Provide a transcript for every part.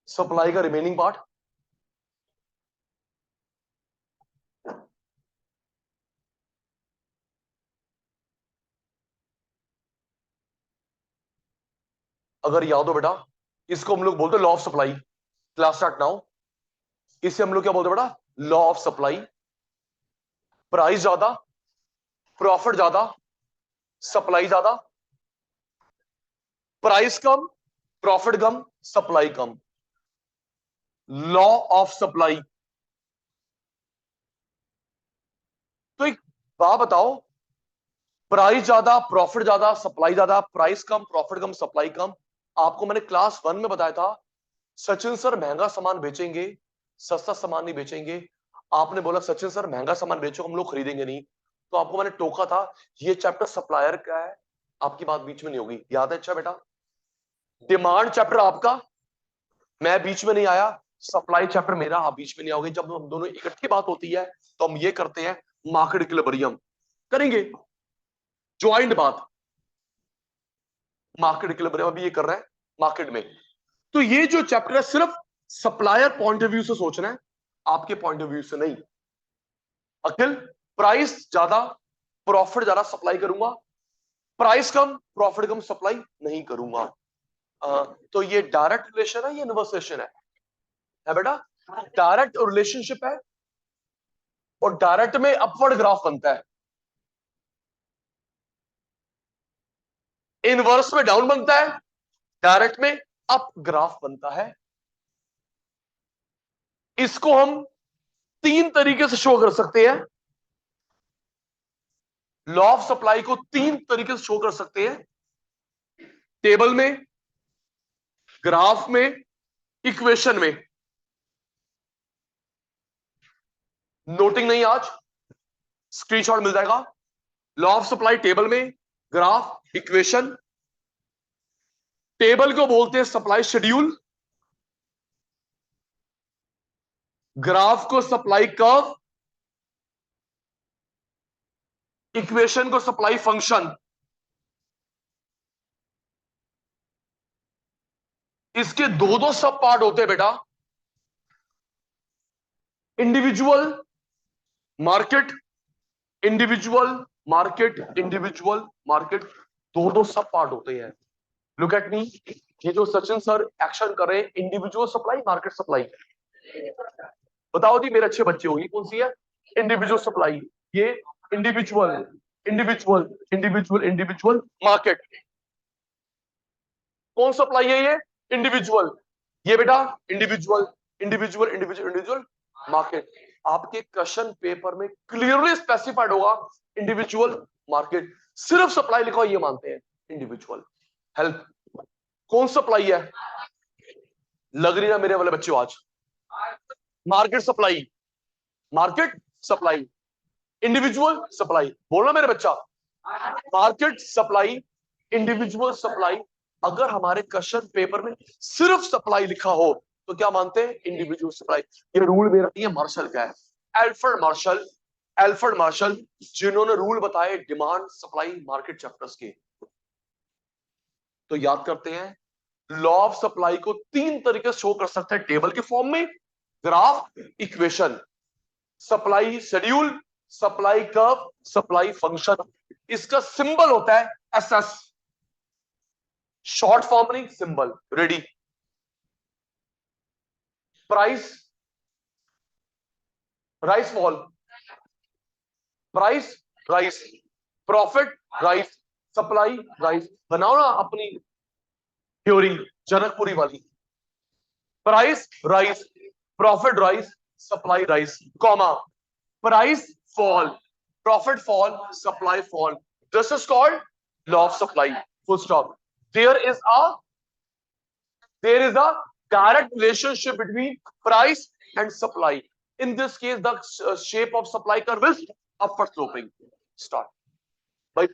Supply का remaining part, अगर याद हो बेटा, इसको हम लोग बोलते हैं law of supply. Class start now. इसे हम लोग क्या बोलते हैं बेटा? Law of supply. प्राइस ज्यादा, प्रॉफिट ज्यादा, सप्लाई ज्यादा, price come, profit come, supply come. Law of supply. तो एक बात बताओ, प्राइस ज्यादा, प्रॉफिट ज्यादा, सप्लाई ज्यादा, प्राइस कम, प्रॉफिट कम, सप्लाई कम। आपको मैंने क्लास 1 में बताया था, सचिन सर महंगा सामान बेचेंगे, सस्ता सामान नहीं बेचेंगे। आपने बोला सचिन सर महंगा सामान बेचो, हम लोग खरीदेंगे नहीं। तो आपको मैंने टोका था, ये चैप्टर सप्लायर का है, आपकी बात बीच में नहीं होगी। याद है? अच्छा बेटा, डिमांड चैप्टर आपका, मैं बीच में नहीं आया। सप्लाई चैप्टर मेरा, आप बीच में नहीं आओगे। जब हम दोनों इकट्ठी बात होती है तो हम ये करते हैं, मार्केट इक्विलिब्रियम करेंगे, ज्वाइंट बात। मार्केट इक्विलिब्रियम अभी ये कर रहे हैं मार्केट में। तो ये जो चैप्टर है सिर्फ सप्लायर पॉइंट ऑफ व्यू से सोचना है, आपके पॉइंट ऑफ व्यू से नहीं। अखिल, प्राइस ज्यादा, प्रॉफिट ज्यादा, सप्लाई करूंगा। प्राइस कम, प्रॉफिट कम, सप्लाई नहीं करूंगा। तो ये डायरेक्ट रिलेशन है, ये इनवर्स रिलेशन है बेटा? डायरेक्ट रिलेशनशिप है, और डायरेक्ट में अपवर्ड ग्राफ बनता है, इनवर्स में डाउन बनता है, डायरेक्ट में अप ग्राफ बनता है। इसको हम 3 तरीके से शो कर सकते हैं। लॉ ऑफ सप्लाई को 3 तरीके से शो कर सकते हैं, टेबल में, ग्राफ में, इक्वेशन में। नोटिंग नहीं आज, स्क्रीनशॉट मिल जाएगा। लॉ ऑफ सप्लाई टेबल में, ग्राफ, इक्वेशन। टेबल को बोलते हैं सप्लाई शेड्यूल, ग्राफ को सप्लाई कर्व, इक्वेशन को सप्लाई फंक्शन। इसके दो दो सब पार्ट होते हैं बेटा, individual market, individual market, individual market, दो दो सब पार्ट होते हैं। लुक एट मी, ये जो सचिन सर एक्शन कर रहे हैं, इंडिविजुअल सप्लाई, मार्केट सप्लाई। बताओ जी मेरे अच्छे बच्चे हो, ये कौन सी है? Individual supply. ये individual, individual, individual, individual market. कौन सप्लाई है ये? इंडिविजुअल। ये बेटा individual, individual, individual, individual market. आपके क्वेश्चन पेपर में क्लियरली स्पेसिफाइड होगा इंडिविजुअल मार्केट। सिर्फ सप्लाई लिखा ये मानते हैं इंडिविजुअल। हेल्प, कौन सप्लाई है? लग रही ना मेरे वाले बच्चों आज? Market supply, market supply, individual supply. बोलना मेरे बच्चा, मार्केट सप्लाई, इंडिविजुअल सप्लाई। अगर हमारे क्वेश्चन पेपर में सिर्फ सप्लाई लिखा हो तो क्या मानते हैं? Individual supply. ये रूल मेरा नहीं है, मार्शल का है, एल्फ्रेड मार्शल, एल्फ्रेड मार्शल, जिन्होंने रूल बताए डिमांड सप्लाई मार्केट चैप्टर्स के। तो याद करते हैं, लॉ ऑफ सप्लाई को 3 तरीके से शो कर सकते हैं, टेबल के फॉर्म में, graph, equation. Supply schedule, supply curve, supply function. इसका सिंबल होता है एसएस, शॉर्ट फॉर्म नहीं, symbol. Ready? Price rise fall, price rise, profit rise, supply rise. बनाओ ना अपनी थ्योरी जनकपुरी वाली। Price rise, profit rise, supply rise, comma, price fall, profit fall, supply fall. This is called law of supply, full stop. There is a direct relationship between price and supply. In this case, the shape of supply curve is upward sloping. Start. भाई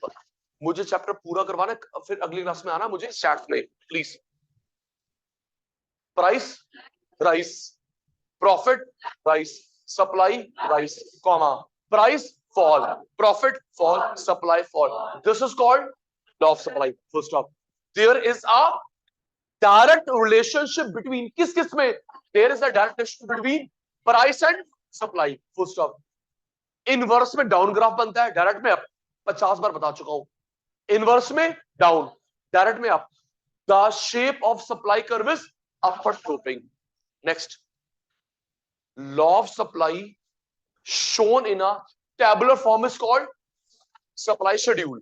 मुझे chapter पूरा करवाना, फिर अगली class में आना मुझे chat में please. Price rise, profit rise, supply rise, comma, price fall, profit fall, supply fall. This is called law of supply, full stop. There is a direct relationship between किस किस में, there is a direct relationship between price and supply, full stop. Inverse में down graph बनता है, direct में up, 50 बार बता चुका हूं। इनवर्स में डाउन, डायरेक्ट में up. The shape of supply curve is upward sloping. Next, law of supply shown in a tabular form is called supply schedule.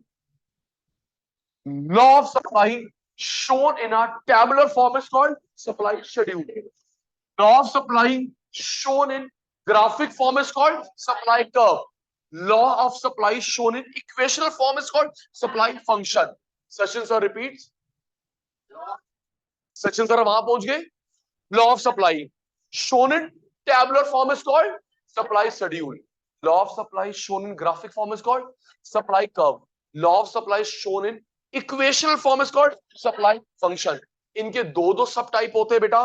Law of supply shown in a tabular form is called supply schedule. Law of supply shown in graphic form is called supply curve. Law of supply shown in equational form is called supply function. Session sir repeats. Session sir वहां पहुंच गए. Law of supply shown in tabular form is called supply schedule. Law of supply shown in graphic form is called supply curve. Law of supply shown in equational form is called supply function. इनके दो दो सब type होते हैं बेटा,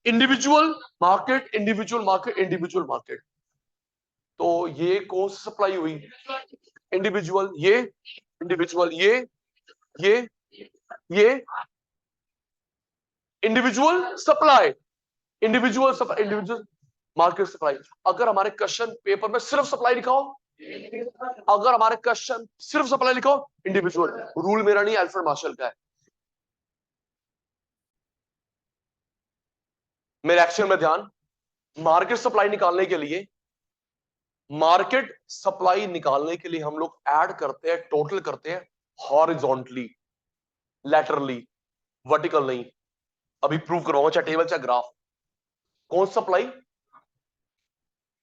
individual market, individual market, individual market. तो ये कौन सी सप्लाई हुई, इंडिविजुअल, ये इंडिविजुअल, ये individual supply, individual market supply. अगर हमारे क्वेश्चन पेपर में सिर्फ सप्लाई लिखा हो, अगर हमारे क्वेश्चन सिर्फ सप्लाई लिखा हो, इंडिविजुअल। रूल मेरा नहीं, अल्फ्रेड मार्शल का है। मेरे एक्शन में ध्यान, मार्केट सप्लाई निकालने के लिए, मार्केट सप्लाई निकालने के लिए हम लोग ऐड करते हैं, टोटल करते हैं हॉरिजॉन्टली, लैटरली, वर्टिकल नहीं। अभी प्रूव करवाऊंगा, चाहे टेबल चाहे ग्राफ। कौन सप्लाई,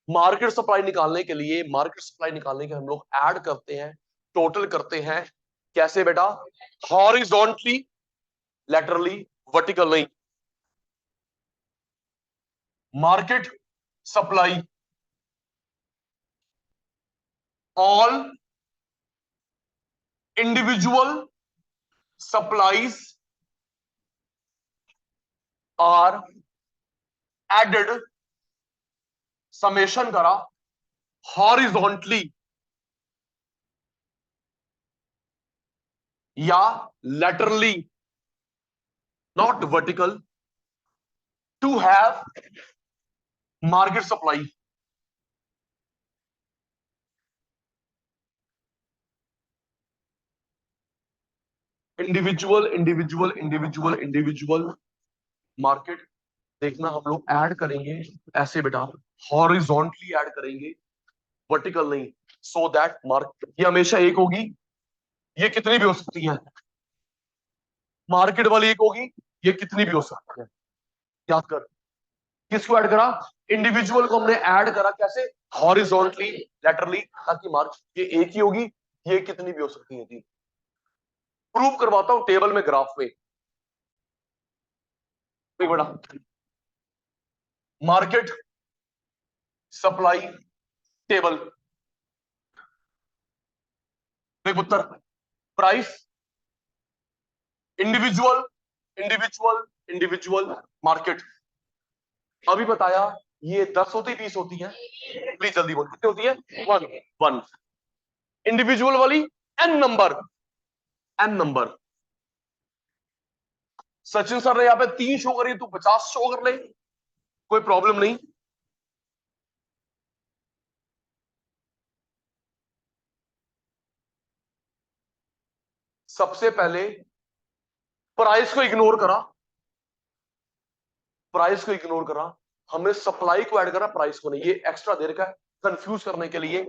मार्केट सप्लाई निकालने के लिए, मार्केट सप्लाई निकालने के हम लोग ऐड करते हैं, टोटल करते हैं। कैसे बेटा, हॉरिजॉन्टली, लैटरली, वर्टिकल नहीं। Market supply all individual supplies are added, summation करा, horizontally या laterally, not vertical, to have market supply. Individual individual individual individual market, देखना हम लोग ऐड करेंगे ऐसे बेटा, हॉरिजॉन्टली ऐड करेंगे, वर्टिकल नहीं, सो दैट मार्केट ये हमेशा एक होगी, ये कितनी भी हो सकती है, मार्केट वाली एक होगी, ये कितनी भी हो सकती है। याद कर, किसको ऐड करा, इंडिविजुअल को हमने ऐड करा, कैसे, हॉरिजॉन्टली, लैटरली, ताकि मार्केट ये एक ही होगी, ये कितनी भी हो सकती है थी। प्रूव करवाता हूं टेबल में, ग्राफ में। बड़ा मार्केट सप्लाई टेबल, उत्तर, price, individual individual individual market. अभी बताया ये 10 होती 20 होती है, प्लीज जल्दी बोल, कितनी होती है, 1 इंडिविजुअल वाली N number, N number. Sachin sir ने यहाँ पे 3 शो करी, तू 50 शो कर ले, कोई प्रॉब्लम नहीं। सबसे पहले प्राइस को इग्नोर करा, प्राइस को इग्नोर करा, हमने सप्लाई को ऐड करा, प्राइस को नहीं, ये एक्स्ट्रा दे रखा है कंफ्यूज करने के लिए।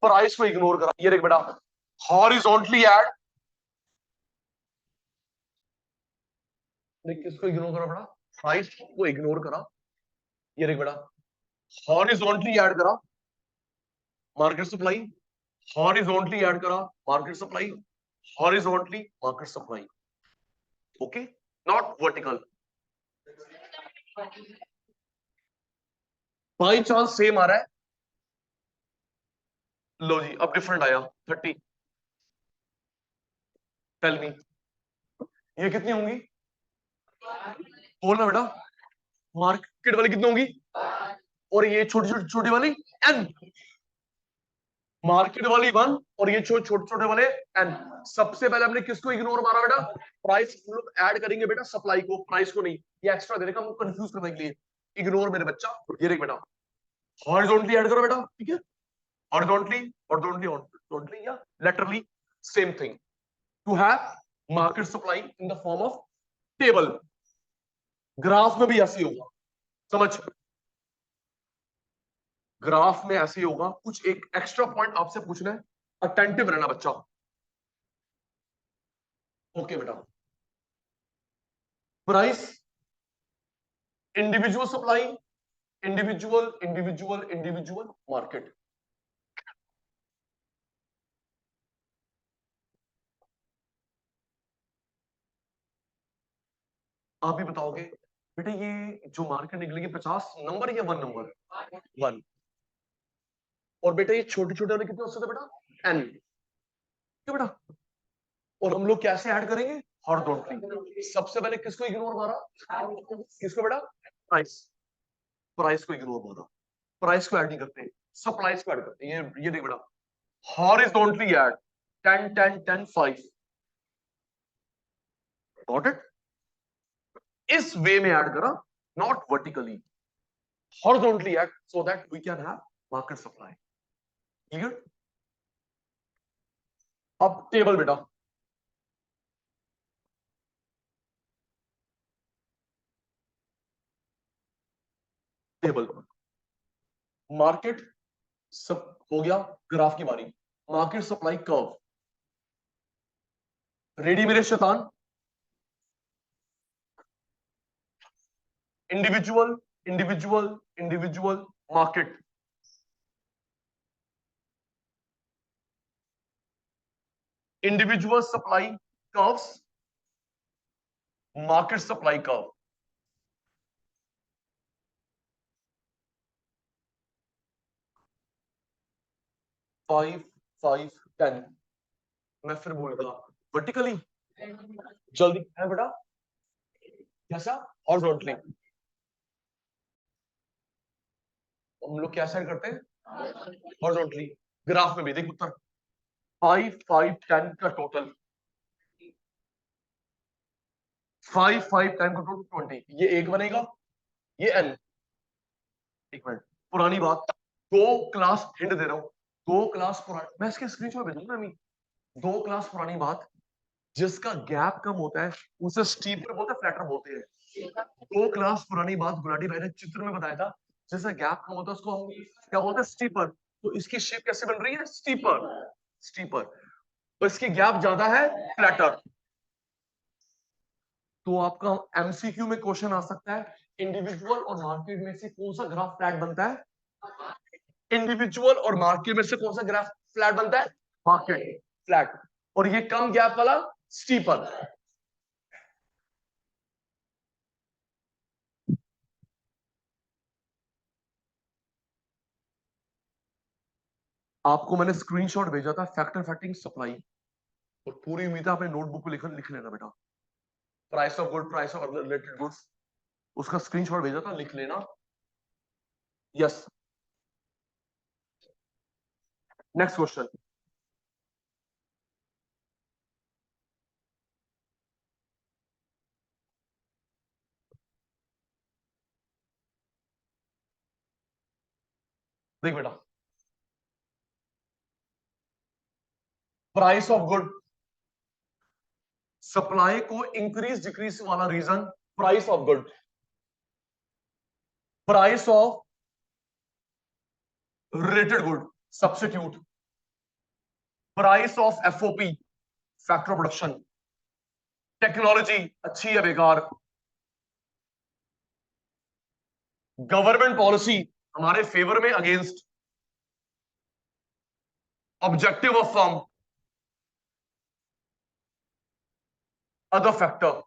प्राइस को इग्नोर करा, ये देख बेटा, हॉरिजॉन्टली ऐड, किसको इग्नोर करा बेटा, प्राइस को इग्नोर करा, ये देख बेटा, हॉरिजॉन्टली ऐड करा मार्केट सप्लाई, हॉरिजॉन्टली ऐड करा market supply, horizontally market supply, okay, not vertical. By chance same आ रहा है, लो जी अब डिफरेंट आया 30, टेल मी ये कितनी होंगी, बोलना बेटा, मार्केट वाली कितनी होंगी, और ये छोटी छोटी छोटी वाली एन, मार्केट वाली 1 और ये छोटे छोटे वाले n। सबसे पहले हमने किसको इग्नोर मारा बेटा? प्राइस। हम लोग ऐड करेंगे बेटा सप्लाई को, प्राइस को नहीं। ये एक्स्ट्रा दे रखा हमको कंफ्यूज करने के लिए। इग्नोर मेरे बच्चा, ये देख बेटा, हॉरिजॉन्टली ऐड करो बेटा, ठीक है? हॉरिजॉन्टली, हॉरिजॉन्टली, हॉरिजॉन्टली या laterally, same thing. To have market supply in the form of table. Graph में भी ऐसे ही होगा, समझ? ग्राफ में ऐसे ही होगा। कुछ एक एक्स्ट्रा पॉइंट आपसे पूछना है, अटेंटिव रहना बच्चा। ओके बेटा, price, individual supply, individual individual individual market. आप भी बताओगे बेटा ये जो मार्केट निकलेगी 50 नंबर या 1 नंबर? 1। और बेटा ये छोटे छोटे वाले कितने हो सकते बेटा? n। क्यों बेटा? और हम लोग कैसे ऐड करेंगे? हॉरिजॉन्टली। सबसे पहले किसको इग्नोर मारा? किसको बेटा? प्राइस। प्राइस को इग्नोर मारा, प्राइस को ऐड नहीं करते, सप्लाईज को ऐड करते हैं। ये देख बेटा, हॉरिजॉन्टली ऐड 10 10 10 5। Got it? इस वे में ऐड करा, not vertically, horizontally add, so that we can have market supply. Clear? अब टेबल बेटा, टेबल मार्केट सब हो गया, ग्राफ की बारी। मार्केट सप्लाई कर्व, रेडी मेरे शैतान? Individual individual individual market, individual supply curves, market supply curve. 5 5 10। मैं फिर बोल रहा वर्टिकली, जल्दी है बेटा, कैसा? हॉरिजॉन्टली। हम लोग कैसा करते हैं? हॉरिजॉन्टली। ग्राफ में भी देख उत्तर, 5 5 10 का टोटल, 5 5 10 का टोटल 20। ये एक बनेगा, ये n। एक मिनट, पुरानी बात, 2 क्लास हिंट दे रहा हूं, 2 क्लास पुरानी, मैं इसके स्क्रीनशॉट भेजूंगा अभी। 2 क्लास पुरानी बात, जिसका गैप कम होता है उसे स्टीपर बोलते हैं, फ्लैटर बोलते हैं। 2 क्लास पुरानी बात गुलाटी भाई ने चित्र में बताया था, जैसे गैप कम होता है उसको हम क्या बोलते हैं? स्टीपर। तो इसकी शेप कैसे बन रही है? Steeper, steeper. तो इसकी गैप ज्यादा है, फ्लैटर। तो आपका एमसीक्यू में क्वेश्चन आ सकता है, इंडिविजुअल और मार्केट में से कौन सा ग्राफ फ्लैट बनता है? इंडिविजुअल और मार्केट में से कौन सा ग्राफ फ्लैट बनता है? Market flat. और ये कम गैप वाला स्टीपर। आपको मैंने स्क्रीनशॉट भेजा था फैक्टर फैक्टिंग सप्लाई, और पूरी उम्मीद है आपने नोटबुक को लिख लेना बेटा। Price of good, price of related goods, उसका स्क्रीनशॉट भेजा था, लिख लेना। यस। नेक्स्ट क्वेश्चन, देख बेटा, प्राइस ऑफ गुड, सप्लाई को इंक्रीज डिक्रीज वाला reason, price of good, price of related good, substitute, price of FOP, factor production, technology अच्छी है बेकार, गवर्नमेंट पॉलिसी हमारे फेवर में against, objective of firm, other factor.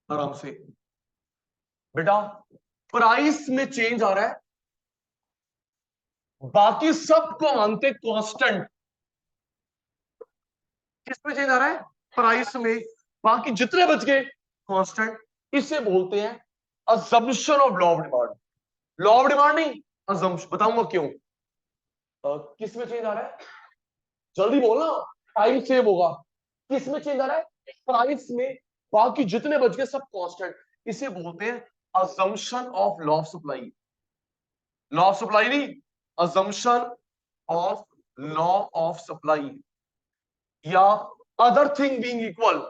आराम से बेटा, प्राइस में चेंज आ रहा है, बाकी सबको मानते कांस्टेंट। किस में चेंज आ रहा है? प्राइस में, बाकी जितने बच गए कांस्टेंट। इसे बोलते हैं assumption of law of demand. Law of demand नहीं, assumption. बताऊंगा क्यों. किस में चेंज आ रहा है, जल्दी बोलना, टाइम सेव होगा. किस में चेंज आ रहा है, प्राइस में. बाकी जितने बच गए सब कांस्टेंट. इसे बोलते हैं assumption of law of supply. Law of supply नहीं, assumption of law of supply. या other thing being equal,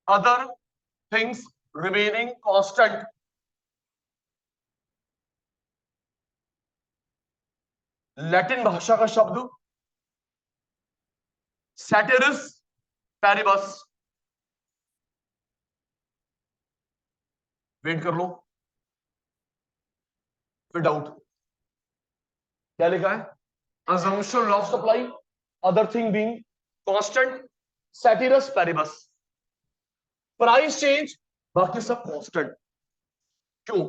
other things remaining constant. Latin भाषा का शब्द सैटिरस पैरिबस. वेट कर लो, विदाउट क्या लिखा है, assumption law of supply, other thing being constant, ceteris paribus. Price change, बाकी सब कांस्टेंट. क्यों,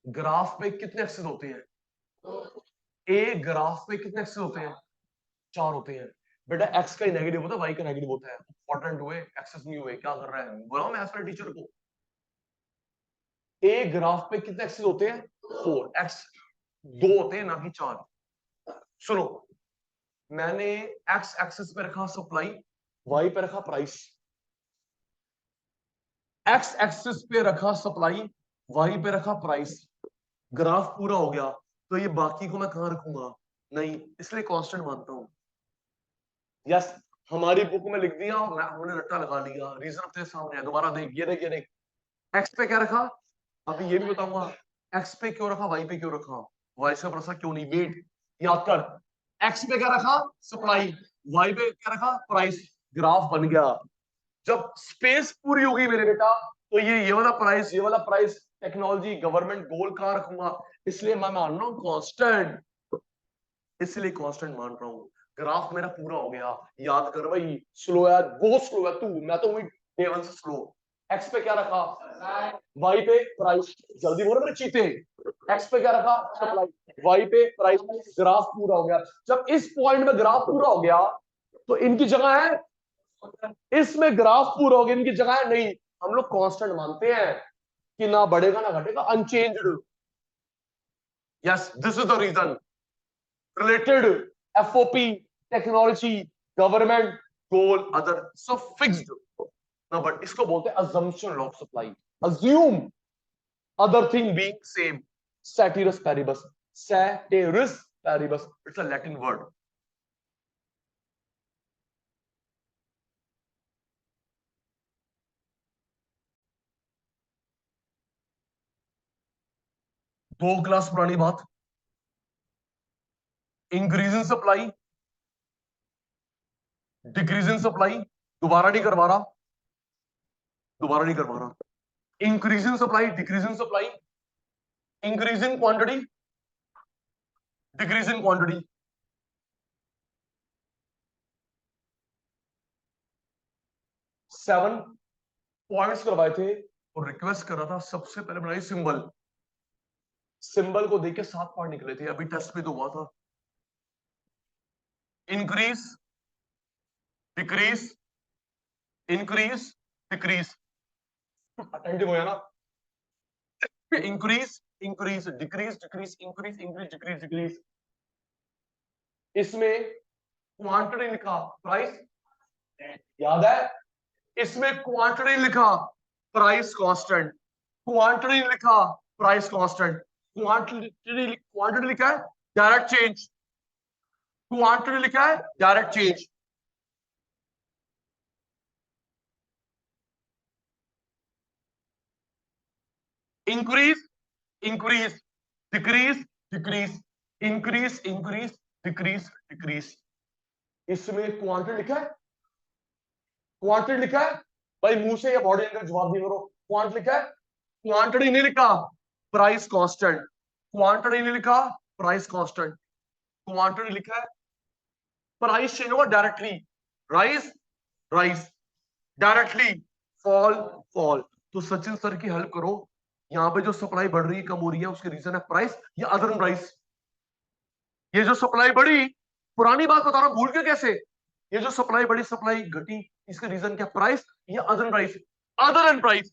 ग्राफ पे कितने एक्सेस होते हैं, एक ग्राफ पे कितने एक्सेस होते हैं, 4 होते हैं. बेटा एक्स का ही नेगेटिव होता है, वाई का नेगेटिव होता है. इंपॉर्टेंट हुए एक्सेस नहीं हुए, क्या कर रहा है, बोला मैं एज टीचर को. एक ग्राफ पे कितने एक्सेस होते हैं, 4. एक्स 2 होते हैं, ना कि 4. सुनो, मैंने एक्स एक्सेस पे रखा सप्लाई, वाई पे रखा प्राइस. एक्स एक्सेस पे रखा सप्लाई, वाई पे रखा प्राइस. ग्राफ पूरा हो गया, तो ये बाकी को मैं कहां रखूंगा, नहीं, इसलिए कांस्टेंट मानता हूं. यस, हमारी बुक में लिख दिया और हमने रट्टा लगा लिया. रीजन अपने सामने है, दोबारा देख, ये देख, ये देख. एक्स पे क्या रखा, अभी ये भी बताऊंगा. एक्स पे क्यों रखा, वाई पे क्यों रखा, वाई से भरोसा क्यों नहीं. वेट, याद कर. एक्स पे क्या रखा, सप्लाई, वाई पे क्या रखा, प्राइस. ग्राफ बन गया. जब स्पेस पूरी होगी मेरे बेटा, तो ये वाला प्राइस, ये वाला प्राइस, टेक्नोलॉजी, गवर्नमेंट गोल कहां रखूंगा. इसलिए मैं मान रहा हूं कांस्टेंट, इसलिए कांस्टेंट मान रहा हूं. ग्राफ मेरा पूरा हो गया. याद कर भाई, स्लो है, बहुत स्लो है तू, मैं तो डे 1 से स्लो. एक्स पे क्या रखा, वाई पे प्राइस. जल्दी बोलो मेरे चीते. एक्स पे क्या रखा, सप्लाई, वाई पे प्राइस. ग्राफ पूरा हो गया. जब इस पॉइंट में ग्राफ पूरा हो गया, तो इनकी जगह है, इसमें ग्राफ पूरा हो गया, इनकी जगह है नहीं. हम लोग कांस्टेंट मानते हैं कि ना बढ़ेगा ना घटेगा, unchanged. Yes, this is the reason. Related, FOP, technology, government goal, other, सब फिक्स्ड. ना, बट इसको बोलते हैं assumption law of supply. assume other thing being same. Ceteris paribus. Ceteris paribus, it's a Latin word. दो class पुरानी बात. Increase in supply, decrease in supply. दोबारा नहीं करवा रहा, दोबारा नहीं करवा रहा. Increase in supply, decrease in supply, increase in quantity, decrease in quantity. Seven points करवाए थे और रिक्वेस्ट करा था सबसे पहले बनाई सिंबल. सिंबल को देख के 7 पॉइंट निकले थे, अभी टेस्ट पे तो हुआ था. Increase, decrease, increase, decrease. Attentive हो ना. Increase, increase, decrease, decrease, increase, increase, decrease, decrease. इसमें क्वांटिटी लिखा, प्राइस याद है. इसमें क्वांटिटी लिखा, प्राइस कांस्टेंट. क्वांटिटी लिखा, प्राइस कांस्टेंट. क्वांटिटी लिखा है, डायरेक्ट चेंज. क्वांटिटी लिखा है, direct change. Increase, increase, decrease, decrease, increase, increase, decrease, decrease. इसमें क्वांटिटी लिखा है, क्वांटिटी लिखा है भाई, मुंह से या बॉडी लैंग्वेज जवाब दी करो. क्वांटिटी लिखा है, क्वांटिटी नहीं लिखा, प्राइस कांस्टेंट. क्वांटिटी नहीं लिखा, प्राइस कांस्टेंट. क्वांटिटी लिखा है, प्राइस चेंज होगा directly. Rise, rise, directly fall, fall. तो सचिन सर की हेल्प करो. यहां पे जो सप्लाई बढ़ रही है, कम हो रही है, उसके रीजन है प्राइस या अदर प्राइस. ये जो सप्लाई बढ़ी, पुरानी बात बता रहा हूं, भूल के कैसे. ये जो सप्लाई बढ़ी, सप्लाई घटी, इसका रीजन क्या, प्राइस या other price. Other than price,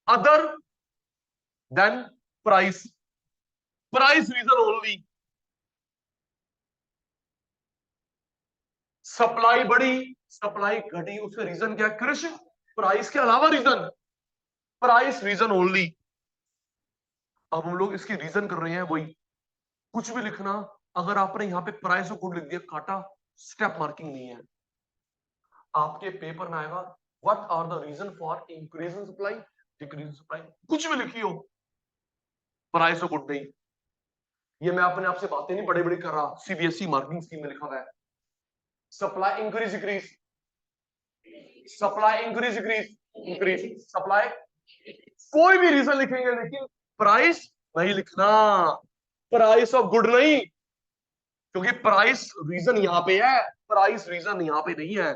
other than price, price reason only. Supply बढ़ी, सप्लाई घटी, उसका रीजन क्या? कृषि। प्राइस के अलावा रीजन, प्राइस रीजन ओनली। अब हम लोग इसकी रीजन कर रहे हैं वही, कुछ भी लिखना। अगर आपने यहाँ पे प्राइस ऑफ गुड लिख दिया, काटा, स्टेप मार्किंग नहीं है। आपके पेपर में आएगा what are the reason for increase in supply, decrease in supply, कुछ भी लिखियो, प्राइस ऑफ गुड नहीं। ये मैं अपने आप से बातें नहीं बड़ी बड़ी कर रहा, सीबीएसई मार्किंग स्कीम में लिखा हुआ है। Supply increase decrease, supply increase decrease, increase supply, कोई भी रीजन लिखेंगे लेकिन प्राइस नहीं लिखना, प्राइस ऑफ गुड नहीं, क्योंकि प्राइस रीजन यहां पे है, प्राइस रीजन यहां पे नहीं है,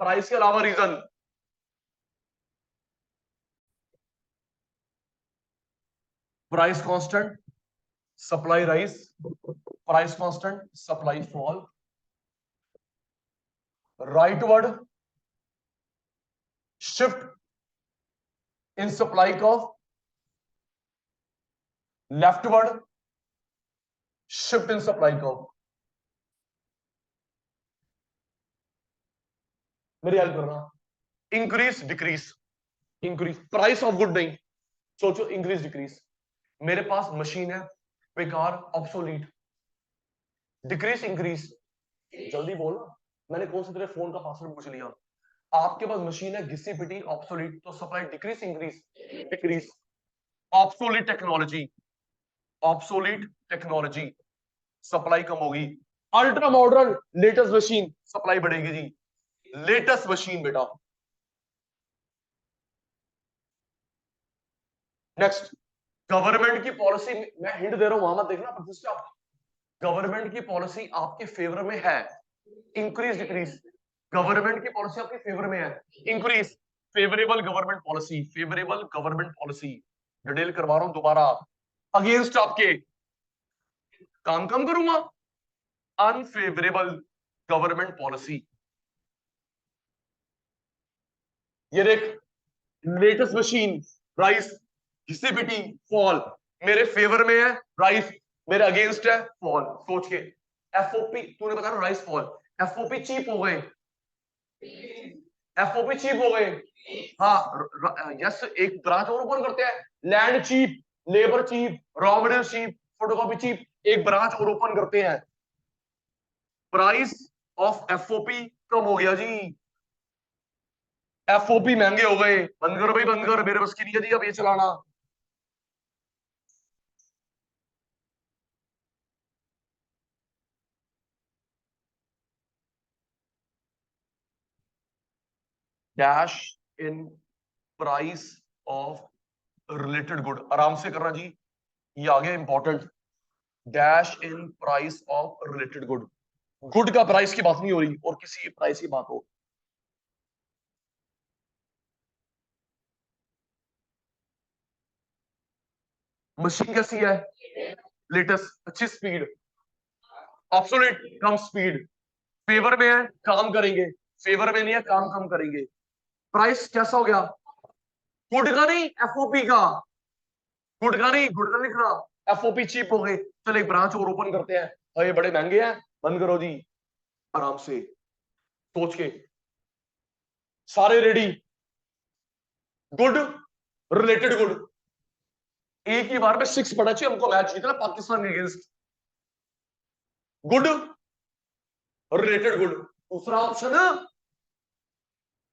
प्राइस के अलावा reason. Price constant, supply rise, price constant, supply fall, rightward shift in supply curve, leftward shift in supply curve. मेरी हेल्प करना, increase decrease, increase, price of good नहीं, सोचो इंक्रीज डिक्रीज। मेरे पास मशीन है बेकार, ऑब्सोलीट, डिक्रीज इंक्रीज, जल्दी बोल, मैंने कौन सा तेरे फोन का पासवर्ड पूछ लिया। आपके पास मशीन है घिसी पिटी, ऑब्सोलीट, तो supply decrease increase, decrease. Obsolete technology, obsolete technology, supply कम होगी। Ultra modern latest machine, supply बढ़ेगी जी, लेटेस्ट मशीन बेटा। नेक्स्ट, गवर्नमेंट की पॉलिसी, मैं हिंट दे रहा हूं, वहां मत देखना प्रतिष्ठा। गवर्नमेंट की पॉलिसी आपके फेवर में है, इंक्रीज डिक्रीज, गवर्नमेंट की पॉलिसी आपके फेवर में है, increase, favourable government policy, favourable government policy, detail करवा रहा हूं दोबारा, अगेंस्ट आपके काम कम करूंगा, अनफेवरेबल गवर्नमेंट पॉलिसी। ये देख, लेटेस्ट मशीन राइस, घिसी फॉल, मेरे फेवर में है राइस, मेरे अगेंस्ट है फॉल। सोच के, एफओपी तूने बता रहा राइस फॉल, एफओपी चीप हो गए, एफओपी चीप हो गए। हाँ यस, एक ब्रांच और ओपन करते हैं, land cheap, labour cheap, raw material cheap, photocopy cheap, एक ब्रांच और ओपन करते हैं, प्राइस ऑफ एफओपी कम हो गया जी, एफओपी महंगे हो गए, बंद करो भाई बंद कर, मेरे बस की नहीं है जी अब ये चलाना। Dash in price of related good, आराम से करना जी, ये आ गया important, dash in price of related good, good का प्राइस की बात नहीं हो रही और किसी प्राइस की बात हो। मशीन कैसी है? लेटेस्ट, अच्छी स्पीड, ऑब्सोलेट कम स्पीड, फेवर में है काम करेंगे, फेवर में नहीं है काम कम करेंगे। प्राइस कैसा हो गया? गुड का नहीं, एफओपी का, गुड का नहीं, गुड का लिख रहा, एफओपी चीप हो गए, चल एक ब्रांच और ओपन करते हैं, अरे बड़े महंगे हैं, बंद करो जी, आराम से सोच के, सारे रेडी, गुड, रिलेटेड गुड, एक ही बार में 6 पड़ा चाहिए हमको मैच जीतना पाकिस्तान के अगेंस्ट, गुड, रिलेटेड गुड। दूसरा ऑप्शन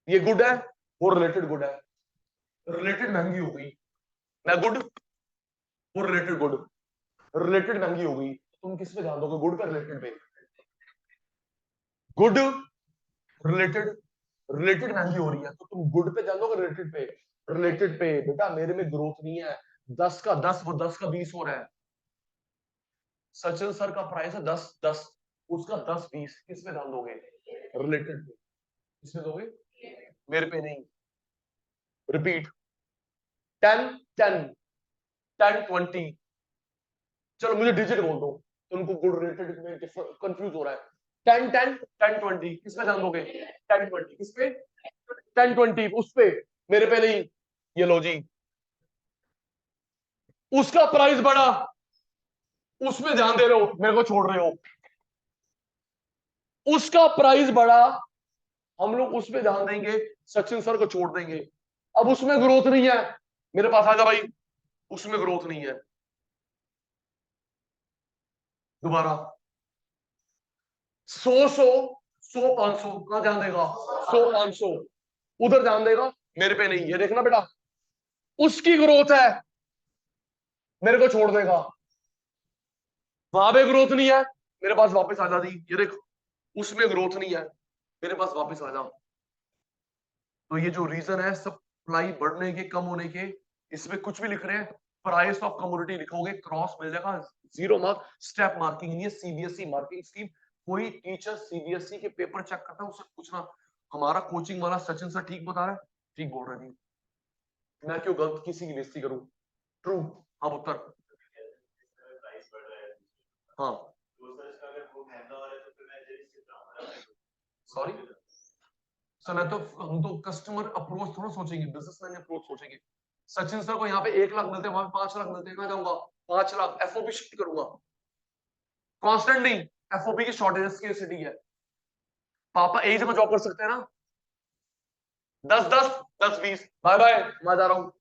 ये गुड है, वो रिलेटेड गुड है, रिलेटेड महंगी हो गई, मैं गुड, वो रिलेटेड गुड, रिलेटेड महंगी हो गई, तुम किस पे ध्यान दोगे, गुड का रिलेटेड पे? गुड, रिलेटेड, रिलेटेड महंगी हो रही है तो तुम गुड पे ध्यान दोगे रिलेटेड पे? रिलेटेड पे बेटा, मेरे में ग्रोथ नहीं है, 10 का 10, वो 10 का 20 हो रहा है, सचिन सर का प्राइस है 10 10, उसका 10 20, किस पे ध्यान दोगे? रिलेटेड पे, किस पे दोगे? मेरे पे नहीं। रिपीट, 10 10 10 20, चलो मुझे डिजिट बोल दो, तुमको गुड रिलेटेड में कंफ्यूज हो रहा है, 10 10 10 20, किस पे ध्यान दोगे? 10 20 किस पे? 10 20 उस पे, मेरे पे नहीं, ये लो जी। उसका प्राइस बढ़ा, उसमें ध्यान दे रहे हो, मेरे को छोड़ रहे हो। उसका प्राइस बढ़ा, हम लोग उसमें ध्यान देंगे, सचिन सर को छोड़ देंगे। अब उसमें ग्रोथ नहीं है, मेरे पास आ जा भाई, उसमें ग्रोथ नहीं है। दोबारा 100 500 कहां ध्यान देगा, 100 500 उधर ध्यान देगा, मेरे पे नहीं। ये देखना बेटा, उसकी ग्रोथ है, मेरे को छोड़ देगा। वहां पे ग्रोथ नहीं है, मेरे पास वापस आ जा दी। ये देख, उसमें ग्रोथ नहीं है, मेरे पास वापस आ जा। तो ये जो रीजन है सप्लाई बढ़ने के कम होने के, इसमें कुछ भी लिख रहे हैं, प्राइस ऑफ कमोडिटी लिखोगे, क्रॉस मिल जाएगा, 0 मार्क। स्टेप मार्किंग नहीं है, सीबीएसई मार्किंग स्कीम। कोई टीचर सीबीएसई के पेपर चेक करता है, उससे पूछना हमारा कोचिंग वाला सचिन सर ठीक बता रहा है, ठीक बोल रहा है जी, मैं क्यों गलत किसी की बेइज्जती करूं। ट्रू। हाँ उत्तर। हाँ सॉरी सर, मैं तो, हम तो कस्टमर अप्रोच थोड़ा सोचेंगे, बिजनेसमैन अप्रोच सोचेंगे। सचिन सर को यहाँ पे 1 लाख मिलते हैं, वहां पे 5 लाख मिलते हैं, कहां जाऊंगा, 5 लाख एफओपी शिफ्ट करूंगा। कांस्टेंट नहीं, एफओपी की शॉर्टेज की सिटी है। पापा एक जगह जॉब कर सकते हैं ना, 10 10 10 20 बाय बाय, मैं जा रहा हूँ।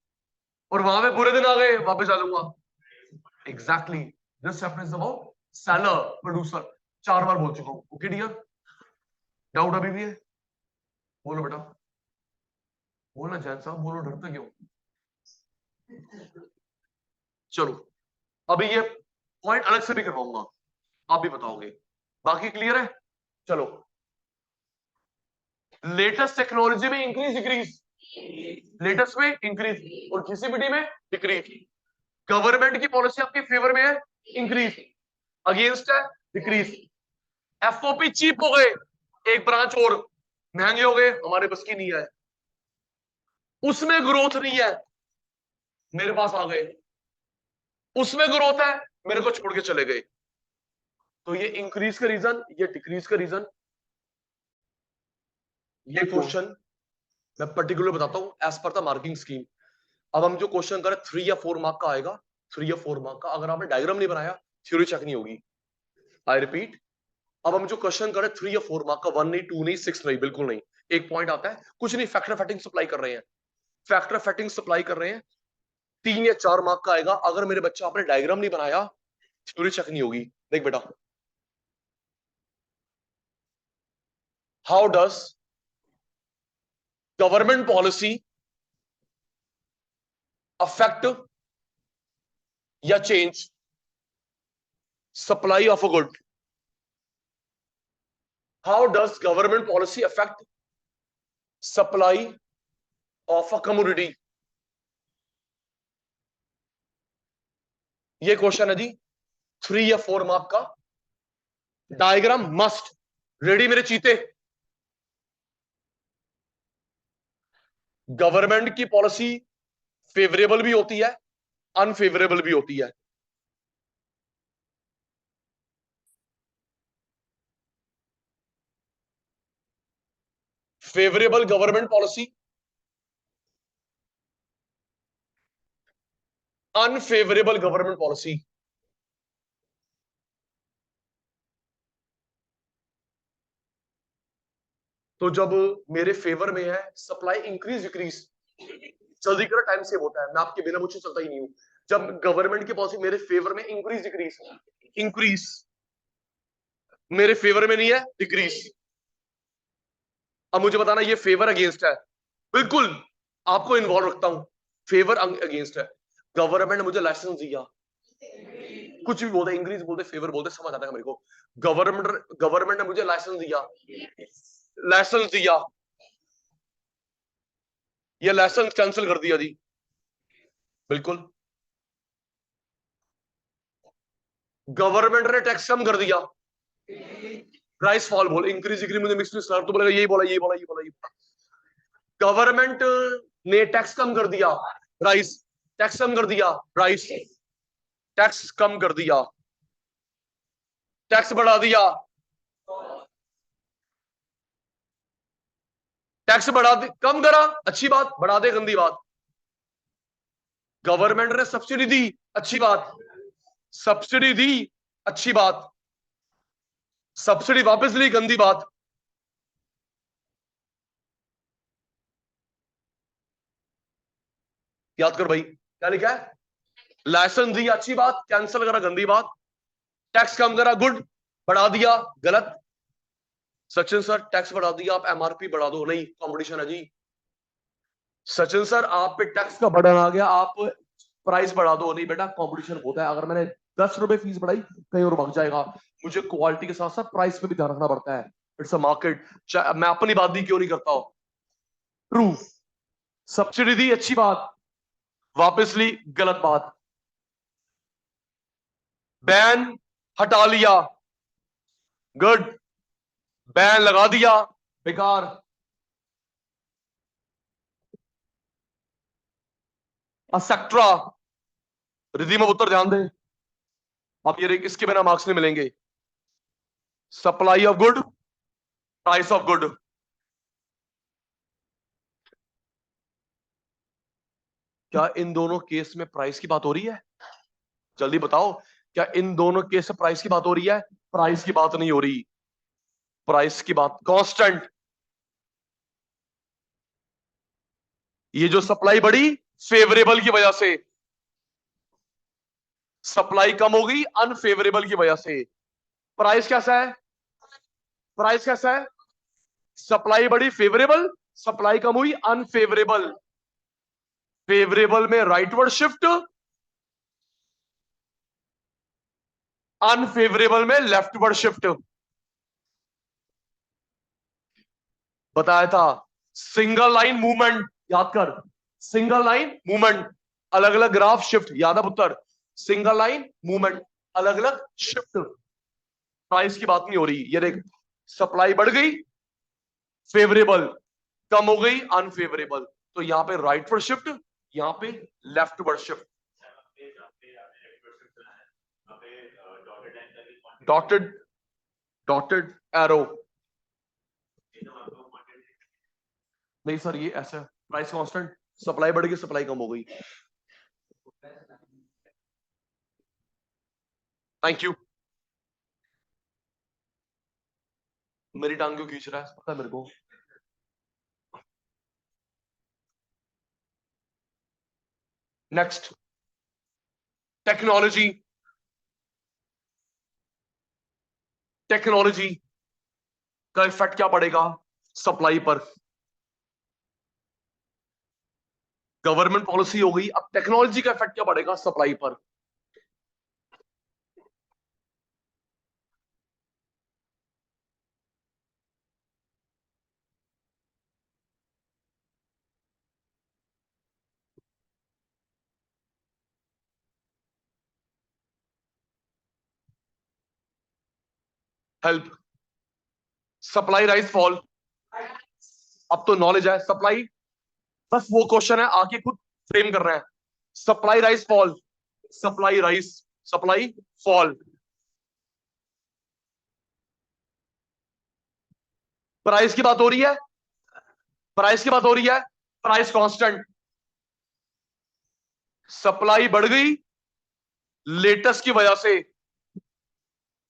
और वहां पे पूरे दिन आ गए, वापस आ जाऊंगा। Exactly, this chapter is about seller producer. 4 बार बोल चुका हूँ। ओके डियर, डाउट अभी भी है, बोलो बेटा, बोलना जैन साहब, बोलो, डरते क्यों। चलो, अभी ये पॉइंट अलग से भी करवाऊंगा, आप भी बताओगे, बाकी क्लियर है। चलो, लेटेस्ट टेक्नोलॉजी में इंक्रीज डिक्रीज, लेटेस्ट में इंक्रीज और घिसी-पिटी में डिक्रीज। गवर्नमेंट की पॉलिसी आपके फेवर में है, इंक्रीज, अगेंस्ट है, डिक्रीज। एफओपी चीप हो गए, एक ब्रांच और महंगे हो गए, हमारे बस की नहीं है। उसमें ग्रोथ नहीं है, मेरे पास आ गए। उसमें ग्रोथ है, मेरे को छोड़ के चले गए। तो ये इंक्रीज का रीजन, ये डिक्रीज का रीजन। ये क्वेश्चन मैं पर्टिकुलर बताता हूं as per the marking scheme. अब हम जो क्वेश्चन करें 3 या 4 मार्क का आएगा, 3 या 4 मार्क का। अगर आपने डायग्राम नहीं बनाया, थ्योरी चेक नहीं होगी। आई रिपीट, अब हम जो क्वेश्चन करें 3 या 4 मार्क का, 1 नहीं, 2 नहीं, 6 नहीं, बिल्कुल नहीं। एक पॉइंट आता है, कुछ नहीं, फैक्टर फेटिंग सप्लाई कर रहे हैं, फैक्टर फेटिंग सप्लाई कर रहे हैं, 3 या 4 मार्क का आएगा। अगर मेरे बच्चा आपने डायग्राम नहीं बनाया, थ्योरी चेक नहीं होगी। देख बेटा, how does government policy affect या change supply of a good. How does government policy affect supply of a community. ये क्वेश्चन है जी, 3 या 4 मार्क का। डायग्राम मस्ट रेडी मेरे चीते। गवर्नमेंट की पॉलिसी फेवरेबल भी होती है, अनफेवरेबल भी होती है। Favourable government policy, unfavourable government policy. तो जब मेरे फेवर में है, सप्लाई इंक्रीज डिक्रीज, जल्दी करो, टाइम सेव होता है, मैं आपके बिना पूछे चलता ही नहीं हूं। जब गवर्नमेंट की पॉलिसी मेरे फेवर में इंक्रीज डिक्रीज, इंक्रीज मेरे फेवर में नहीं है, डिक्रीज। अब मुझे बताना ये फेवर अगेंस्ट है, बिल्कुल आपको इन्वॉल्व रखता हूं, फेवर अगेंस्ट है। गवर्नमेंट ने मुझे लाइसेंस दिया, कुछ भी बोलते, इंग्लिश बोलते, फेवर बोलते, समझ आता है मेरे को। गवर्नमेंट गवर्नमेंट ने मुझे लाइसेंस दिया, लाइसेंस दिया, ये लाइसेंस कैंसिल कर दिया जी, बिल्कुल। गवर्नमेंट ने टैक्स कम कर दिया, प्राइस फॉल बोल, इंक्रीज डिक्रीज मुझे मिक्स सर तो बोलेगा यही बोला, यही बोला, यही बोला, यही बोला। गवर्नमेंट ने टैक्स कम कर दिया, प्राइस, टैक्स कम कर दिया, प्राइस, टैक्स कम कर दिया, टैक्स बढ़ा दिया, टैक्स बढ़ा दे, कम करा, अच्छी बात, बढ़ा दे, गंदी बात। गवर्नमेंट ने सब्सिडी दी, अच्छी बात, सब्सिडी दी, अच्छी बात, सब्सिडी वापस ली, गंदी बात। याद कर भाई, क्या लिखा है? लाइसेंस दी, अच्छी बात, कैंसिल करा, गंदी बात। टैक्स कम करा, गुड, बढ़ा दिया, गलत। सचिन सर टैक्स बढ़ा दिया, आप एमआरपी बढ़ा दो, नहीं कंपटीशन है जी। सचिन सर आप पे टैक्स का बर्डन आ गया, आप प्राइस बढ़ा दो, नहीं बेटा कंपटीशन होता है, अगर मैंने 10 रुपए फीस बढ़ाई कहीं और भाग जाएगा, मुझे क्वालिटी के साथ साथ प्राइस पे भी ध्यान रखना पड़ता है। It's a market. मैं अपनी बात भी क्यों नहीं करता हूं। ट्रू, सब्सिडी दी, अच्छी बात, वापस ली, गलत बात। बैन हटा लिया, गुड, बैन लगा दिया, बेकार। असेक्ट्रा, रिधि में उत्तर ध्यान दे, अब ये इसके बिना मार्क्स नहीं मिलेंगे। Supply of good, price of good, क्या इन दोनों केस में प्राइस की बात हो रही है? जल्दी बताओ, क्या इन दोनों केस में प्राइस की बात हो रही है? प्राइस की बात नहीं हो रही, प्राइस की बात कांस्टेंट। ये जो सप्लाई बढ़ी फेवरेबल की वजह से, सप्लाई कम हो गई अनफेवरेबल की वजह से। प्राइस कैसा है? प्राइस कैसा है? सप्लाई बढ़ी फेवरेबल, सप्लाई कम हुई अनफेवरेबल। फेवरेबल में राइटवर्ड शिफ्ट, अनफेवरेबल में लेफ्टवर्ड शिफ्ट। बताया था, सिंगल लाइन मूवमेंट, याद कर, सिंगल लाइन मूवमेंट, अलग अलग ग्राफ शिफ्ट, याद है पुत्र? सिंगल लाइन मूवमेंट, अलग अलग शिफ्ट। प्राइस की बात नहीं हो रही। ये देख, सप्लाई बढ़ गई फेवरेबल, कम हो गई अनफेवरेबल, तो यहां पे राइटवर्ड शिफ्ट, यहां पे leftward shift. Dotted, dotted arrow, नहीं सर ये ऐसा, प्राइस कांस्टेंट, सप्लाई बढ़ गई सप्लाई कम हो गई। Thank you. मेरी टांग क्यों खींच रहा है पता है मेरे को। Next, technology. टेक्नोलॉजी का इफेक्ट क्या पड़ेगा सप्लाई पर? गवर्नमेंट पॉलिसी हो गई, अब टेक्नोलॉजी का इफेक्ट क्या पड़ेगा सप्लाई पर? हेल्प, सप्लाई राइज फॉल, अब तो नॉलेज है सप्लाई, बस वो क्वेश्चन है आके खुद फ्रेम कर रहे हैं। Supply rise fall, supply rise, supply fall. Price की बात हो रही है, प्राइस की बात हो रही है, प्राइस कांस्टेंट। सप्लाई बढ़ गई लेटेस्ट की वजह से,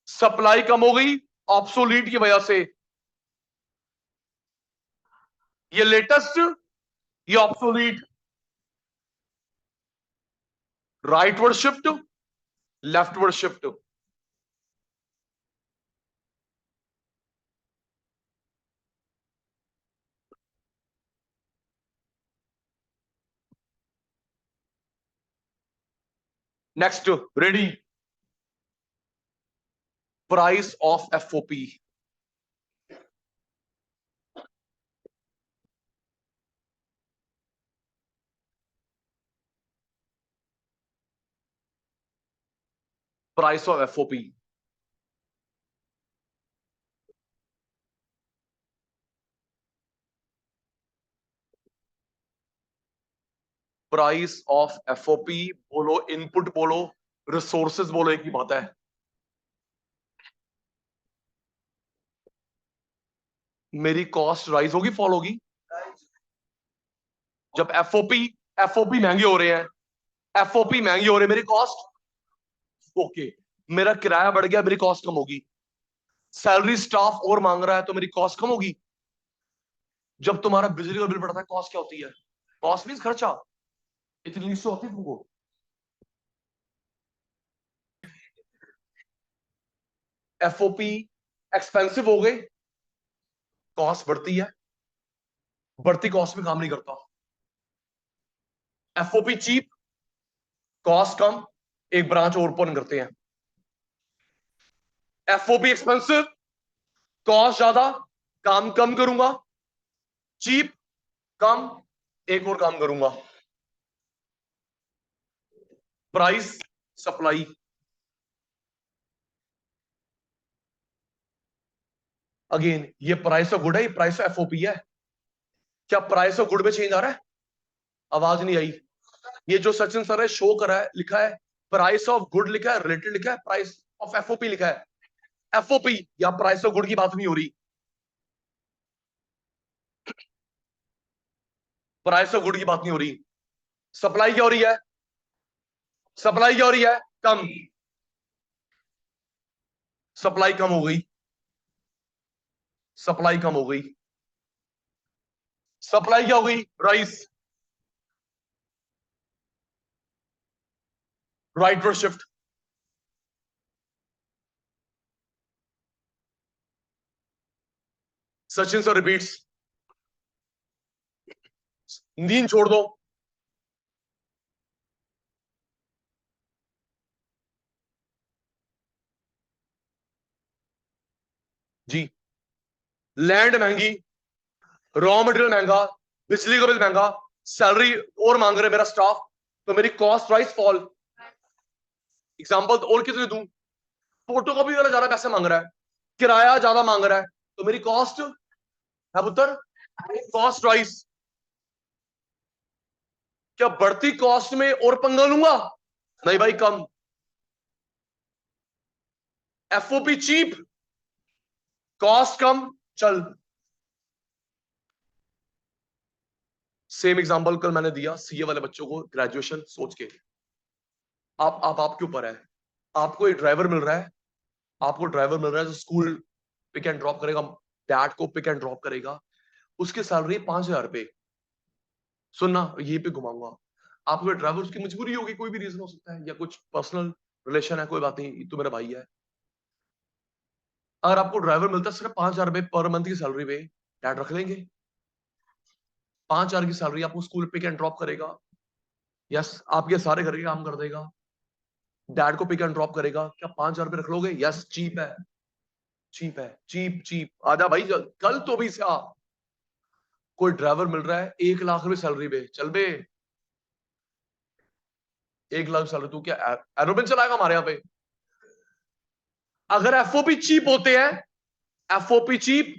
सप्लाई कम हो गई ऑब्सोलीट की वजह से। ये लेटेस्ट, ये obsolete, rightward shift, leftward shift. Next, ready, price of FOP. Price of FOP, price of FOP बोलो, इनपुट बोलो, रिसोर्सेज बोलो, एक ही बात है। मेरी कॉस्ट राइज होगी फॉल होगी? जब एफओपी महंगे हो रहे हैं, एफओपी महंगी हो रही है, मेरी कॉस्ट ओके, मेरा किराया बढ़ गया, मेरी कॉस्ट कम होगी। सैलरी स्टाफ और मांग रहा है तो मेरी कॉस्ट कम होगी। जब तुम्हारा बिजली का बिल बढ़ता है, कॉस्ट क्या होती है? कॉस्ट मींस खर्चा। इतनी सी होती है तुमको। एफओपी एक्सपेंसिव हो गए, कॉस्ट बढ़ती है, बढ़ती कॉस्ट में काम नहीं करता। एफओपी चीप, कॉस्ट कम, एक ब्रांच और ओपन करते हैं। एफओपी एक्सपेंसिव, कॉस्ट ज्यादा, काम कम करूंगा। चीप, कम, एक और काम करूंगा। प्राइस सप्लाई, अगेन ये प्राइस ऑफ गुड है, ये प्राइस ऑफ एफओपी है। क्या प्राइस ऑफ गुड में चेंज आ रहा है? आवाज नहीं आई। ये जो सचिन सर ने शो करा है, लिखा है प्राइस ऑफ गुड, लिखा है रिलेटेड, लिखा है प्राइस ऑफ एफओपी, लिखा है एफओपी, या प्राइस ऑफ गुड की बात नहीं हो रही। प्राइस ऑफ गुड की बात नहीं हो रही। सप्लाई क्या हो रही है? सप्लाई क्या हो रही है? कम। सप्लाई कम हो गई, सप्लाई कम हो गई। सप्लाई क्या हो गई? Rice, right word shift. Sachin sir repeats, नींद छोड़ दो। जी, लैंड महंगी, रॉ मटेरियल महंगा, बिजली का बिल महंगा, सैलरी और मांग रहे मेरा स्टाफ, तो मेरी कॉस्ट राइस फॉल। एग्जांपल और कितने दूं? फोटो कॉपी वाला ज्यादा पैसे मांग रहा है, किराया ज्यादा मांग रहा है, तो मेरी कॉस्ट है पुत्र, कॉस्ट राइस। क्या बढ़ती कॉस्ट में और पंगा लूंगा? नहीं भाई, कम। एफओपी चीप, कॉस्ट कम, चल। सेम एग्जांपल कल मैंने दिया सीए वाले बच्चों को, ग्रेजुएशन सोच के। आपके ऊपर है। आपको एक ड्राइवर मिल रहा है, आपको ड्राइवर मिल रहा है जो स्कूल पिक एंड ड्रॉप करेगा, डैड को पिक एंड ड्रॉप करेगा, उसकी सैलरी 5,000 रुपए। सुनना, ये पे घुमाऊंगा। आपको ड्राइवर, उसकी मजबूरी होगी, कोई भी रीजन हो सकता है, या कुछ पर्सनल रिलेशन है, कोई बात नहीं, तो मेरा भाई है। अगर आपको ड्राइवर मिलता है सिर्फ 5,000 रुपए पर मंथ की सैलरी पे, डैड रख लेंगे? 5,000 की सैलरी, आपको स्कूल पिक एंड ड्रॉप करेगा, यस, आपके सारे घर के काम कर देगा, डैड को पिक एंड ड्रॉप करेगा, क्या 5,000 रुपए रख लोगे? यस, चीप है, चीप है, चीप चीप। आजा भाई, कल तो भी से आ। कोई ड्राइवर मिल रहा है 1 लाख रुपए सैलरी पे, चल बे। 1 लाख सैलरी, तू क्या एरोप्लेन चलाएगा हमारे यहाँ पे? अगर एफओपी चीप होते हैं, एफओपी चीप,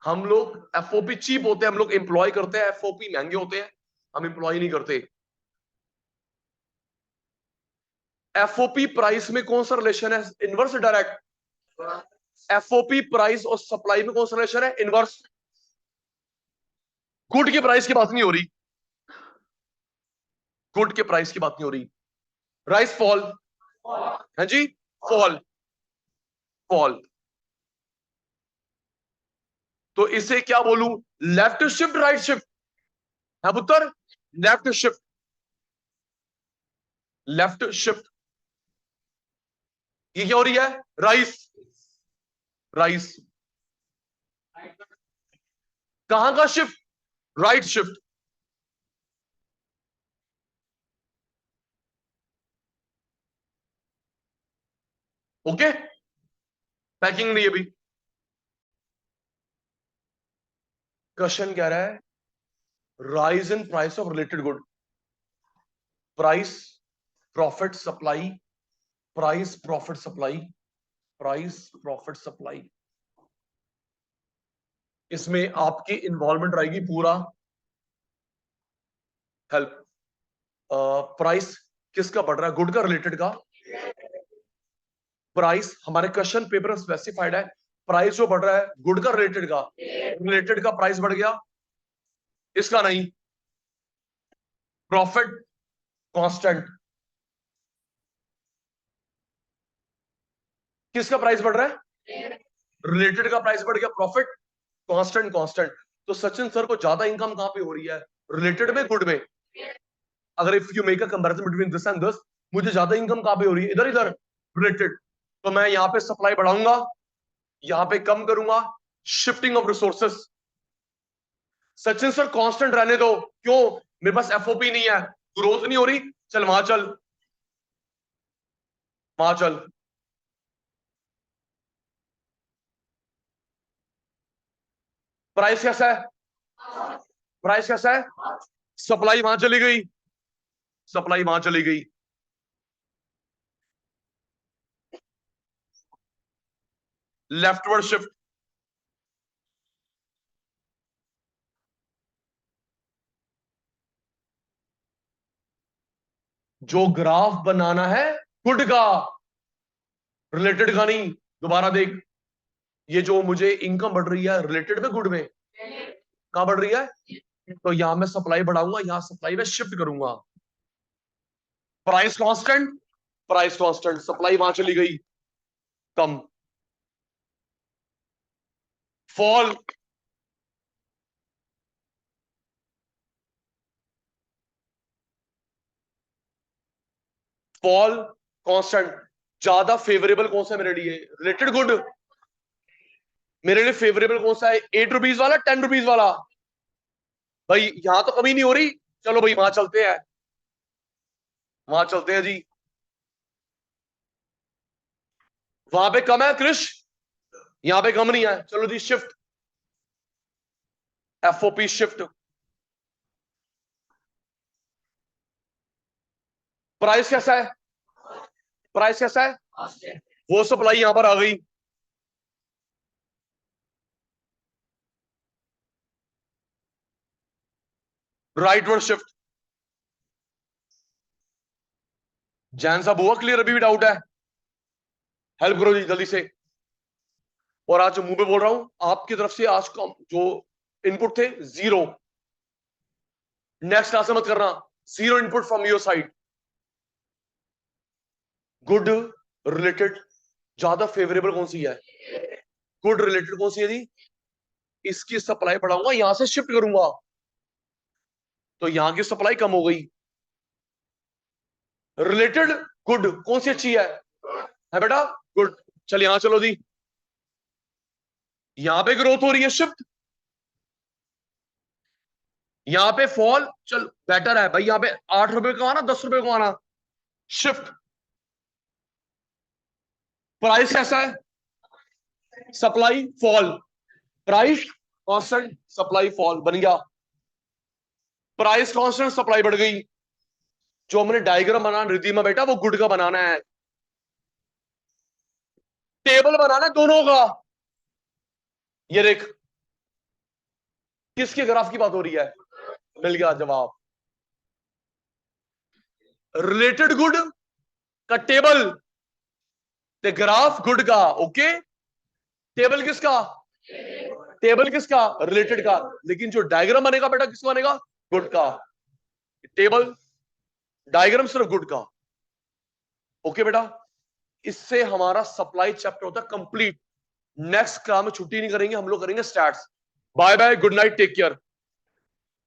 हम लोग एफओपी चीप होते हैं, हम लोग एम्प्लॉय करते हैं, एफओपी महंगे होते हैं, हम एम्प्लॉय नहीं करते। एफओपी प्राइस में कौन सा रिलेशन है? Inverse, direct. एफओपी प्राइस और सप्लाई में कौन सा रिलेशन है? इनवर्स। गुड के प्राइस की बात नहीं हो रही, गुड के प्राइस की बात नहीं हो रही। राइस फॉल है जी, फॉल, फॉल। तो इसे क्या बोलूं? लेफ्ट शिफ्ट, राइट शिफ्ट है पुत्र, लेफ्ट शिफ्ट, लेफ्ट शिफ्ट। ये क्या हो रही है? Rice, rice. कहां का shift? Right shift. Okay, packing नहीं अभी। क्वेश्चन कह रहा है rise in price of related good, price profit supply, price profit supply, price profit supply. इसमें आपकी इन्वॉल्वमेंट रहेगी पूरा, हेल्प। प्राइस किसका बढ़ रहा है? गुड का, रिलेटेड का? प्राइस हमारे क्वेश्चन पेपर में स्पेसिफाइड है, प्राइस जो बढ़ रहा है गुड का, रिलेटेड का? रिलेटेड का प्राइस बढ़ गया, इसका नहीं। प्रॉफिट कांस्टेंट, किसका प्राइस बढ़ रहा है? रिलेटेड का प्राइस बढ़ गया, प्रॉफिट कांस्टेंट कांस्टेंट। तो सचिन सर को ज्यादा इनकम कहां पे हो रही है? रिलेटेड में, गुड में। अगर if you make a comparison between this and this, मुझे ज्यादा इनकम कहां पे हो रही है? इधर इधर, रिलेटेड। तो मैं यहां पे सप्लाई बढ़ाऊंगा, यहां पे कम करूंगा, shifting of resources. Sachin sir constant रहने दो, क्यों? मेरे पास एफओपी नहीं है, ग्रोथ नहीं हो रही, चल वहां चल, वहां चल। प्राइस कैसा है? प्राइस कैसा है? सप्लाई वहां चली गई, सप्लाई वहां चली गई, लेफ्टवर्ड शिफ्ट। जो ग्राफ बनाना है गुड का, रिलेटेड का नहीं। दोबारा देख, ये जो मुझे इनकम बढ़ रही है रिलेटेड में, गुड में, कहां बढ़ रही है? तो यहां मैं सप्लाई बढ़ाऊंगा, यहां सप्लाई में शिफ्ट करूंगा। Price constant, price constant, supply वहां चली गई, कम। Fall, fall constant. ज्यादा फेवरेबल कौन सा मेरे लिए? Related good. मेरे लिए फेवरेबल कौन सा है? 8 रुपीज वाला, 10 रुपीज वाला? भाई यहां तो कमी नहीं हो रही, चलो भाई वहां चलते हैं, वहां चलते हैं जी। वहां पे कम है क्रिश, यहां पे कम नहीं है, चलो जी शिफ्ट, एफओपी शिफ्ट। प्राइस कैसा है? प्राइस कैसा है? वो सप्लाई यहां पर आ गई, राइट वर्ड शिफ्ट। जैन साहब हुआ क्लियर? अभी भी डाउट है? हेल्प करो जी जल्दी से। और आज मुंह पे बोल रहा हूं, आपकी तरफ से आज का जो इनपुट थे, जीरो। नेक्स्ट क्लास में मत करना, zero input from your side. Good, related, ज्यादा फेवरेबल कौन सी है? गुड रिलेटेड कौन सी है जी? इसकी सप्लाई बढ़ाऊंगा, यहां से शिफ्ट करूंगा, तो यहां की सप्लाई कम हो गई। रिलेटेड गुड कौन सी अच्छी है बेटा? गुड। चल यहां चलो जी, यहां पे ग्रोथ हो रही है, शिफ्ट। यहां पे फॉल, चल बेटर है भाई, यहां पे 8 रुपए को आना, 10 रुपए को आना, शिफ्ट। प्राइस कैसा है? Supply fall, price constant, supply fall बन गया। प्राइस कांस्टेंट, सप्लाई बढ़ गई। जो हमने डायग्राम बनाना रिद्धि में बेटा, वो गुड का बनाना है, टेबल बनाना है दोनों का। ये देख, किसके ग्राफ की बात हो रही है? मिल गया जवाब, रिलेटेड गुड का टेबल, ते ग्राफ गुड का। ओके, टेबल किसका? टेबल किसका? रिलेटेड का। लेकिन जो डायग्राम बनेगा बेटा, किसका बनेगा? गुड का। टेबल, डायग्राम सिर्फ गुड का। ओके बेटा, इससे हमारा सप्लाई चैप्टर होता है कंप्लीट। नेक्स्ट क्लास में छुट्टी नहीं करेंगे हम लोग, करेंगे starts. Bye bye, good night, take care.